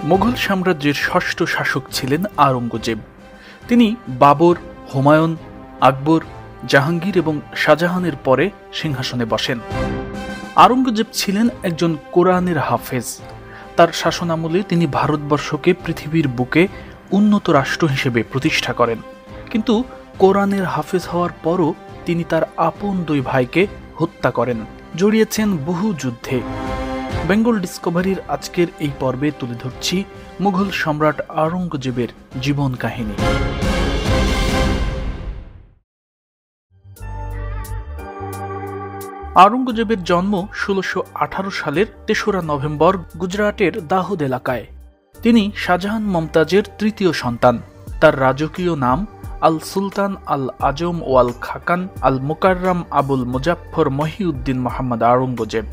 মুঘল সাম্রাজ্যের ষষ্ঠ শাসক ছিলেন আওরঙ্গজেব। তিনি বাবর, হুমায়ুন, আকবর, জাহাঙ্গীর এবং শাহজাহানের পরে সিংহাসনে বসেন। আওরঙ্গজেব ছিলেন একজন কোরআনের হাফেজ। তার শাসনামলে তিনি ভারতবর্ষকে পৃথিবীর বুকে উন্নত রাষ্ট্র হিসেবে প্রতিষ্ঠা করেন। কিন্তু কোরআনের হাফেজ হওয়ার পরও তিনি তার আপন দুই ভাইকে হত্যা করেন, জড়িয়েছেন বহু যুদ্ধে। বেঙ্গল ডিসকভারির আজকের এই পর্বে তুলে ধরছি মুঘল সম্রাট আওরঙ্গজেবের জীবন কাহিনী। আওরঙ্গজেবের জন্ম ১৬১৮ সালের ৩রা নভেম্বর গুজরাটের দাহোদ এলাকায়। তিনি শাহজাহান মমতাজের তৃতীয় সন্তান। তার রাজকীয় নাম আল সুলতান আল আজম ওয়াল খাকান আল মুকাররম আবুল মুজাফফর মহিউদ্দিন মোহাম্মদ আওরঙ্গজেব।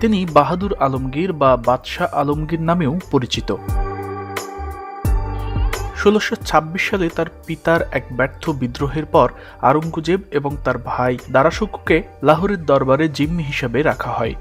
তিনি বাহাদুর আলমগীর বা বাদশাহ আলমগীর নামেও পরিচিত। ১৬২৬ সালে তার পিতার এক ব্যর্থ বিদ্রোহের পর আওরঙ্গজেব এবং তার ভাই দারাশকোকে লাহোরের দরবারে জিম্মি হিসেবে রাখা হয়।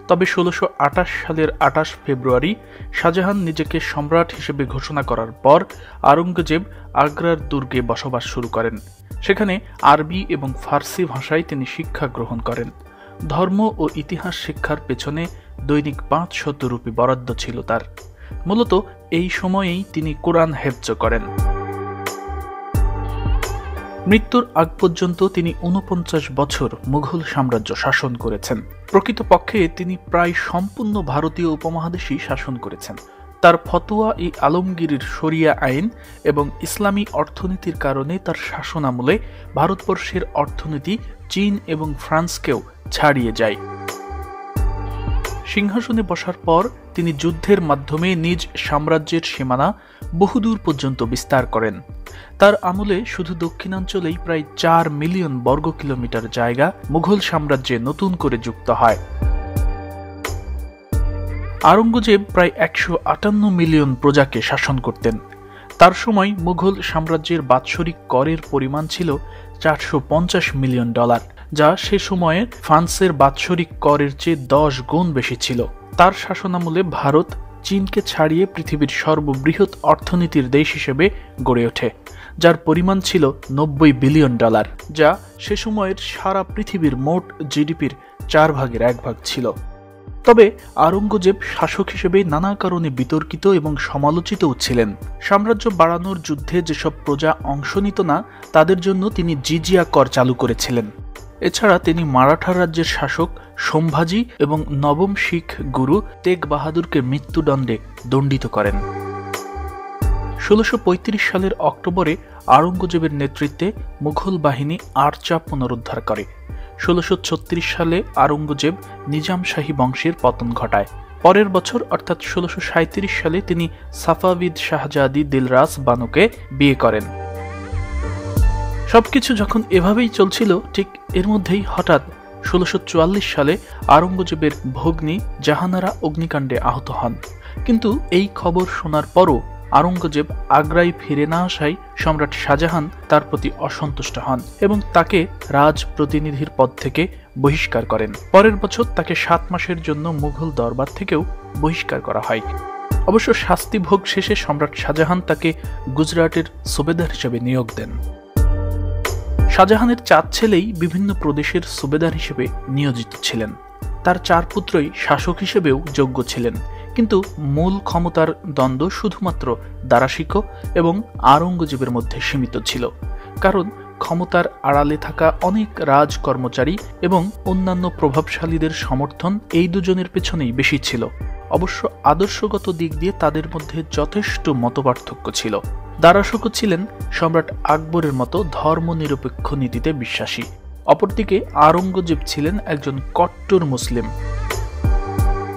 তবে ১৬২৮ সালের ২৮ ফেব্রুয়ারি শাহজাহান নিজেকে সম্রাট হিসেবে ঘোষণা করার পর আওরঙ্গজেব আগ্রার দুর্গে বসবাস শুরু করেন। সেখানে আরবি এবং ফার্সি ভাষায় তিনি শিক্ষা গ্রহণ করেন। ধর্ম ও ইতিহাস শিক্ষার পেছনে দৈনিক ৫০০ রুপি বরাদ্দ ছিল তার। মূলত এই সময়েই তিনি কোরআন হেফজ করেন। মৃত্যুর আগ পর্যন্ত তিনি ৪৯ বছর মুঘল সাম্রাজ্য শাসন করেছেন। প্রকৃতপক্ষে তিনি প্রায় সম্পূর্ণ ভারতীয় উপমহাদেশই শাসন করেছেন। তার ফতোয়া ই আলমগীরের শরিয়া আইন এবং ইসলামী অর্থনীতির কারণে তার শাসনামলে ভারতবর্ষের অর্থনীতি চীন এবং ফ্রান্সকেও ছাড়িয়ে যায়। সিংহাসনে বসার পর তিনি যুদ্ধের মাধ্যমে নিজ সাম্রাজ্যের সীমানা বহুদূর পর্যন্ত বিস্তার করেন। তার আমলে শুধু দক্ষিণাঞ্চলেই প্রায় ৪ মিলিয়ন বর্গ কিলোমিটার জায়গা মুঘল সাম্রাজ্যে নতুন করে যুক্ত হয়। আওরঙ্গজেব প্রায় ১৫৮ মিলিয়ন প্রজাকে শাসন করতেন। তার সময় মুঘল সাম্রাজ্যের বাৎসরিক করের পরিমাণ ছিল $৪৫০ মিলিয়ন, যা সে সময়ে ফ্রান্সের বাৎসরিক করের চেয়ে ১০ গুণ বেশি ছিল। তার শাসনামলে ভারত চীনকে ছাড়িয়ে পৃথিবীর সর্ববৃহৎ অর্থনীতির দেশ হিসেবে গড়ে ওঠে, যার পরিমাণ ছিল $৯০ বিলিয়ন, যা সে সময়ের সারা পৃথিবীর মোট জিডিপির 1/4 ছিল। তবে আওরঙ্গজেব শাসক হিসেবে নানা কারণে বিতর্কিত এবং সমালোচিতও ছিলেন। সাম্রাজ্য বাড়ানোর যুদ্ধে যেসব প্রজা অংশ নিত না, তাদের জন্য তিনি জিজিয়া কর চালু করেছিলেন। এছাড়া তিনি মারাঠা রাজ্যের শাসক সম্ভাজি এবং নবম শিখ গুরু তেগ বাহাদুরকে মৃত্যুদণ্ডে দণ্ডিত করেন। ১৬৩৫ সালের অক্টোবরে আওরঙ্গজেবের নেতৃত্বে মুঘল বাহিনী আরচা পুনরুদ্ধার করে। ১৬৩৬ সালে আওরঙ্গজেব নিজাম শাহী বংশের পতন ঘটায়। পরের বছর অর্থাৎ ১৬৩৭ সালে তিনি সাফাভিদ শাহজাদি দিলরাস বানুকে বিয়ে করেন। সবকিছু যখন এভাবেই চলছিল, ঠিক এর মধ্যেই হঠাৎ ১৬৪৪ সালে আওরঙ্গজেবের ভগ্নী জাহানারা অগ্নিকাণ্ডে আহত হন। কিন্তু এই খবর শোনার পরও আওরঙ্গজেব আগ্রায় ফিরে না আসায় সম্রাট শাহজাহান তার প্রতি অসন্তুষ্ট হন এবং তাকে রাজ প্রতিনিধির পদ থেকে বহিষ্কার করেন। পরের বছর তাকে ৭ মাসের জন্য মুঘল দরবার থেকেও বহিষ্কার করা হয়। অবশ্য শাস্তি ভোগ শেষে সম্রাট শাহজাহান তাকে গুজরাটের সুবেদার হিসেবে নিয়োগ দেন। শাহজাহানের ৪ ছেলেই বিভিন্ন প্রদেশের সুবেদার হিসেবে নিয়োজিত ছিলেন। তার ৪ পুত্রই শাসক হিসেবেও যোগ্য ছিলেন, কিন্তু মূল ক্ষমতার দ্বন্দ্ব শুধুমাত্র দারাশিকো এবং আওরঙ্গজেবের মধ্যে সীমিত ছিল। কারণ ক্ষমতার আড়ালে থাকা অনেক রাজ কর্মচারী এবং অন্যান্য প্রভাবশালীদের সমর্থন এই দুজনের পেছনেই বেশি ছিল। অবশ্য আদর্শগত দিক দিয়ে তাদের মধ্যে যথেষ্ট মতপার্থক্য ছিল। দারাশিকো ছিলেন সম্রাট আকবরের মতো ধর্মনিরপেক্ষ নীতিতে বিশ্বাসী। অপরদিকে আওরঙ্গজেব ছিলেন একজন কট্টর মুসলিম।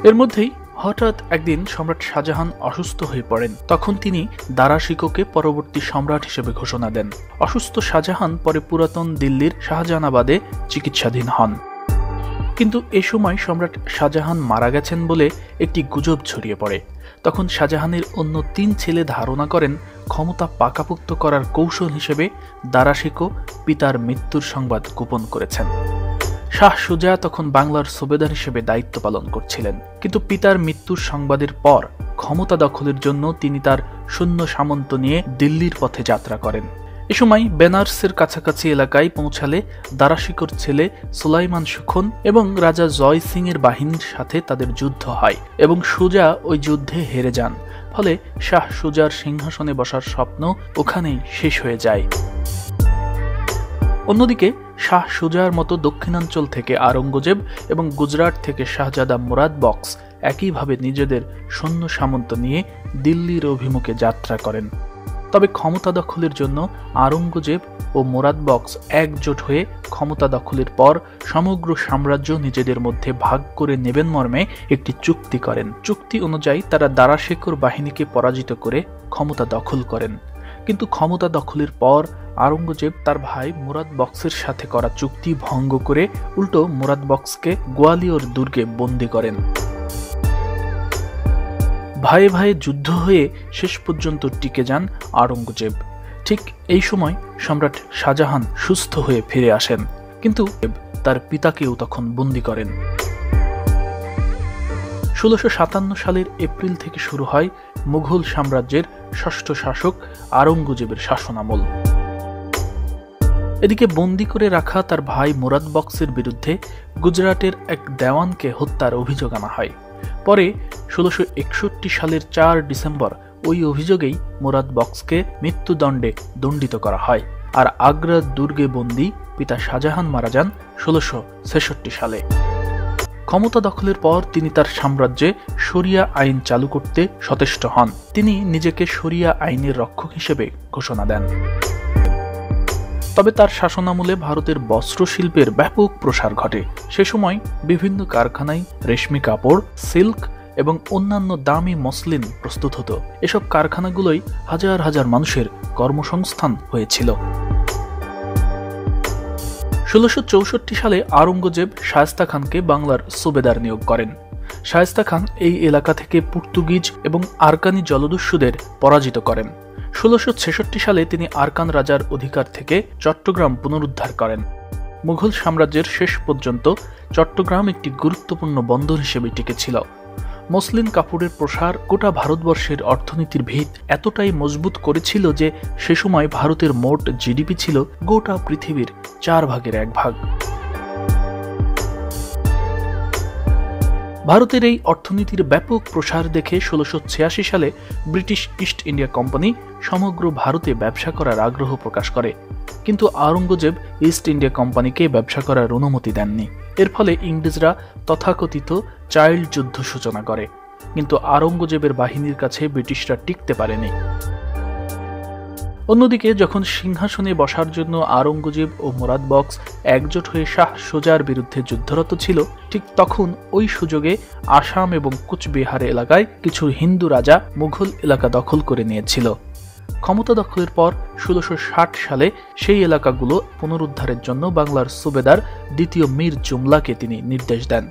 এর মধ্যেই হঠাৎ একদিন সম্রাট শাহজাহান অসুস্থ হয়ে পড়েন। তখন তিনি দারাশিকোকে পরবর্তী সম্রাট হিসেবে ঘোষণা দেন। অসুস্থ শাহজাহান পরে পুরাতন দিল্লির শাহজাহানাবাদে চিকিৎসাধীন হন। কিন্তু এ সময় সম্রাট শাহজাহান মারা গেছেন বলে একটি গুজব ছড়িয়ে পড়ে। তখন শাহজাহানের অন্য ৩ ছেলে ধারণা করেন ক্ষমতা পাকাপোক্ত করার কৌশল হিসেবে দারাশিকো পিতার মৃত্যুর সংবাদ গোপন করেছেন। শাহ সুজা তখন বাংলার সুবেদার হিসেবে দায়িত্ব পালন করছিলেন। কিন্তু পিতার মৃত্যুর সংবাদের পর ক্ষমতা দখলের জন্য তিনি তার সৈন্য সামন্ত নিয়ে দিল্লির পথে যাত্রা করেন। এ সময় বেনারসের কাছাকাছি এলাকায় পৌঁছালে দারাশিকোর ছেলে সুলাইমান সুখন এবং রাজা জয় সিং এর বাহিনীর সাথে তাদের যুদ্ধ হয় এবং সুজা ওই যুদ্ধে হেরে যান। ফলে শাহ সুজার সিংহাসনে বসার স্বপ্ন ওখানেই শেষ হয়ে যায়। অন্যদিকে শাহ সুজার মতো দক্ষিণাঞ্চল থেকে আওরঙ্গজেব এবং গুজরাট থেকে শাহজাদা মুরাদ বক্স একইভাবে নিজেদের সৈন্য সামন্ত নিয়ে দিল্লির অভিমুখে যাত্রা করেন। তবে ক্ষমতা দখলের জন্য আওরঙ্গজেব ও মুরাদ বক্স একজোট হয়ে ক্ষমতা দখলের পর সমগ্র সাম্রাজ্য নিজেদের মধ্যে ভাগ করে নেবেন মর্মে একটি চুক্তি করেন। চুক্তি অনুযায়ী তারা দারাশিকোর বাহিনীকে পরাজিত করে ক্ষমতা দখল করেন। কিন্তু ক্ষমতা দখলের পর আওরঙ্গজেব তার ভাই মুরাদ বক্সের সাথে করা চুক্তি ভঙ্গ করে উল্টো মুরাদ বক্সকে গোয়ালিয়র দুর্গে বন্দী করেন। ভাইয়ে ভাইয়ে যুদ্ধ হয়ে শেষ পর্যন্ত টিকে যান আওরঙ্গজেব। ঠিক এই সময় সম্রাট শাহজাহান সুস্থ হয়ে ফিরে আসেন, কিন্তু তার পিতাকেও তখন বন্দী করেন। 1657 সালের এপ্রিল থেকে শুরু হয় মুঘল সাম্রাজ্যের ষষ্ঠ শাসক আওরঙ্গজেবের শাসনামল। এদিকে বন্দী করে রাখা তার ভাই মুরাদ বক্সের বিরুদ্ধে গুজরাটের এক দেওয়ানকে হত্যার অভিযোগ আনা হয়। পরে 1661 সালের 4 ডিসেম্বর ওই অভিযোগেই মুরাদ বক্সকে মৃত্যুদণ্ডে দণ্ডিত করা হয়, আর আগ্রা দুর্গে বন্দী পিতা শাহজাহান মারা যান 1666 সালে। ক্ষমতা দখলের পর তিনি তার সাম্রাজ্যে শরিয়া আইন চালু করতে সচেষ্ট হন। তিনি নিজেকে শরিয়া আইনের রক্ষক হিসেবে ঘোষণা দেন। তবে তার শাসনামলে ভারতের বস্ত্র শিল্পের ব্যাপক প্রসার ঘটে। সে সময় বিভিন্ন কারখানায় রেশমি কাপড়, সিল্ক এবং অন্যান্য দামি মসলিন প্রস্তুত হতো। এসব কারখানাগুলোই হাজার হাজার মানুষের কর্মসংস্থান হয়েছিল। 1664 সালে আওরঙ্গজেব শায়েস্তা খানকে বাংলার সুবেদার নিয়োগ করেন। শায়েস্তা খান এই এলাকা থেকে পর্তুগিজ এবং আরকানি জলদস্যুদের পরাজিত করেন। 1666 সালে তিনি আরকান রাজার অধিকার থেকে চট্টগ্রাম পুনরুদ্ধার করেন। মুঘল সাম্রাজ্যের শেষ পর্যন্ত চট্টগ্রাম একটি গুরুত্বপূর্ণ বন্দর হিসেবে টিকেছিল। মসলিন কাপড়ের প্রসার গোটা ভারতবর্ষের অর্থনীতির ভিত এতটাই মজবুত করেছিল যে সে সময় ভারতের মোট জিডিপি ছিল গোটা পৃথিবীর 4 ভাগের 1 ভাগ। ভারতের এই অর্থনীতির ব্যাপক প্রসার দেখে 1686 সালে ব্রিটিশ ইস্ট ইন্ডিয়া কোম্পানি সমগ্র ভারতে ব্যবসা করার আগ্রহ প্রকাশ করে, কিন্তু আওরঙ্গজেব ইস্ট ইন্ডিয়া কোম্পানিকে ব্যবসা করার অনুমতি দেননি। এর ফলে ইংরেজরা তথাকথিত চাইল্ড যুদ্ধ সূচনা করে, কিন্তু আওরঙ্গজেবের বাহিনীর কাছে ব্রিটিশরা টিকতে পারেনি। অন্যদিকে যখন সিংহাসনে বসার জন্য আওরঙ্গজেব ও মুরাদ বক্স একজোট হয়ে শাহ সুজার বিরুদ্ধে যুদ্ধরত ছিল, ঠিক তখন ওই সুযোগে আসাম এবং কুচবিহার এলাকায় কিছু হিন্দু রাজা মুঘল এলাকা দখল করে নিয়েছিল। ক্ষমতা দখলের পর 1660 সালে সেই এলাকাগুলো পুনরুদ্ধারের জন্য বাংলার সুবেদার দ্বিতীয় মীর জুমলাকে তিনি নির্দেশ দেন।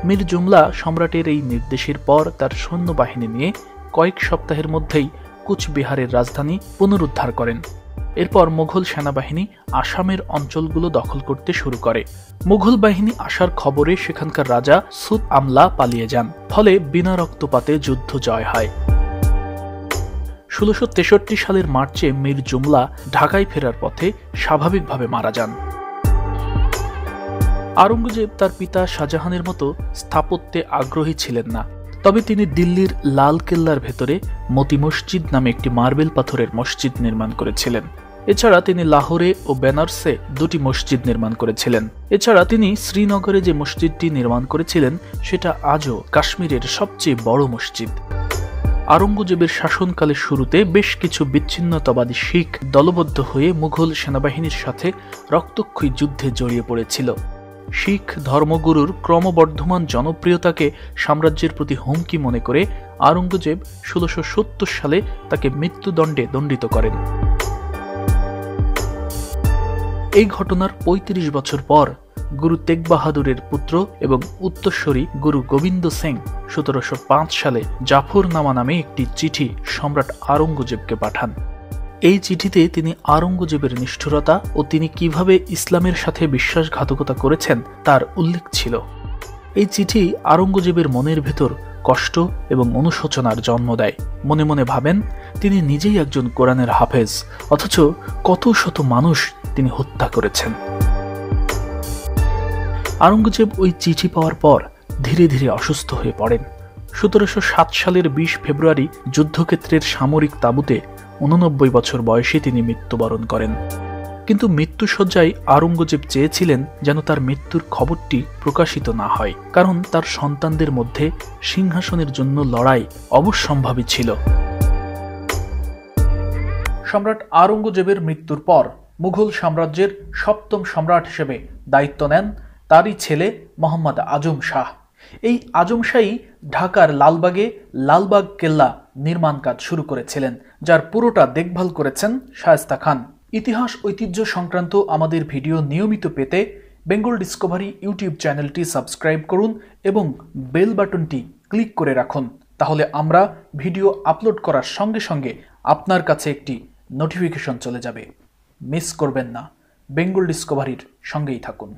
মীর জুমলা সম্রাটের এই নির্দেশের পর তার সৈন্যবাহিনী নিয়ে কয়েক সপ্তাহের মধ্যেই কুচবিহারের রাজধানী পুনরুদ্ধার করেন। এরপর মুঘল সেনাবাহিনী আসামের অঞ্চলগুলো দখল করতে শুরু করে। মুঘল বাহিনী আসার খবরে সেখানকার রাজা সুদ আমলা পালিয়ে যান, ফলে বিনা রক্তপাতে যুদ্ধ জয় হয়। 1663 সালের মার্চে মীর জুমলা ঢাকায় ফেরার পথে স্বাভাবিকভাবে মারা যান। আওরঙ্গজেব তার পিতা শাহজাহানের মতো স্থাপত্যে আগ্রহী ছিলেন না, তবে তিনি দিল্লির লাল কেল্লার ভেতরে মতি মসজিদ নামে একটি মার্বেল পাথরের মসজিদ নির্মাণ করেছিলেন। এছাড়া তিনি লাহোরে ও বেনারসে 2টি মসজিদ নির্মাণ করেছিলেন। এছাড়া তিনি শ্রীনগরে যে মসজিদটি নির্মাণ করেছিলেন সেটা আজও কাশ্মীরের সবচেয়ে বড় মসজিদ। আওরঙ্গজেবের শাসনকালের শুরুতে বেশ কিছু বিচ্ছিন্নতাবাদী শিখ দলবদ্ধ হয়ে মুঘল সেনাবাহিনীর সাথে রক্তক্ষয়ী যুদ্ধে জড়িয়ে পড়েছিল। শিখ ধর্মগুরুর ক্রমবর্ধমান জনপ্রিয়তাকে সাম্রাজ্যের প্রতি হুমকি মনে করে আওরঙ্গজেব 1670 সালে তাকে মৃত্যুদণ্ডে দণ্ডিত করেন। এই ঘটনার 35 বছর পর গুরু তেগ বাহাদুরের পুত্র এবং উত্তরসূরি গুরু গোবিন্দ সিং 1705 সালে জাফরনামা নামে একটি চিঠি সম্রাট আওরঙ্গজেবকে পাঠান। এই চিঠিতে তিনি আওরঙ্গজেবের নিষ্ঠুরতা ও তিনি কিভাবে ইসলামের সাথে বিশ্বাসঘাতকতা করেছেন তার উল্লেখ ছিল। এই চিঠি আওরঙ্গজেবের মনের ভেতর কষ্ট এবং অনুশোচনার জন্ম দেয়। মনে মনে ভাবেন তিনি নিজেই একজন কোরআনের হাফেজ, অথচ কত শত মানুষ তিনি হত্যা করেছেন। আওরঙ্গজেব ওই চিঠি পাওয়ার পর ধীরে ধীরে অসুস্থ হয়ে পড়েন। 1707 সালের 20 ফেব্রুয়ারি যুদ্ধক্ষেত্রের সামরিক তাঁবুতে 89 বছর বয়সে তিনি মৃত্যুবরণ করেন। কিন্তু মৃত্যুশয্যায় আওরঙ্গজেব চেয়েছিলেন যেন তার মৃত্যুর খবরটি প্রকাশিত না হয়, কারণ তার সন্তানদের মধ্যে সিংহাসনের জন্য লড়াই অবশ্যম্ভাবী ছিল। সম্রাট আওরঙ্গজেবের মৃত্যুর পর মুঘল সাম্রাজ্যের 7ম সম্রাট হিসেবে দায়িত্ব নেন তারই ছেলে মোহাম্মদ আজম শাহ। এই আজম শাহই ঢাকার লালবাগে লালবাগ কেল্লা নির্মাণ কাজ শুরু করেছিলেন, যার পুরোটা দেখভাল করেছেন শায়েস্তা খান। ইতিহাস ঐতিহ্য সংক্রান্ত আমাদের ভিডিও নিয়মিত পেতে বেঙ্গল ডিসকভারি ইউটিউব চ্যানেলটি সাবস্ক্রাইব করুন এবং বেল বাটনটি ক্লিক করে রাখুন, তাহলে আমরা ভিডিও আপলোড করার সঙ্গে সঙ্গে আপনার কাছে একটি নোটিফিকেশন চলে যাবে। মিস করবেন না। বেঙ্গল ডিসকভারির সঙ্গেই থাকুন।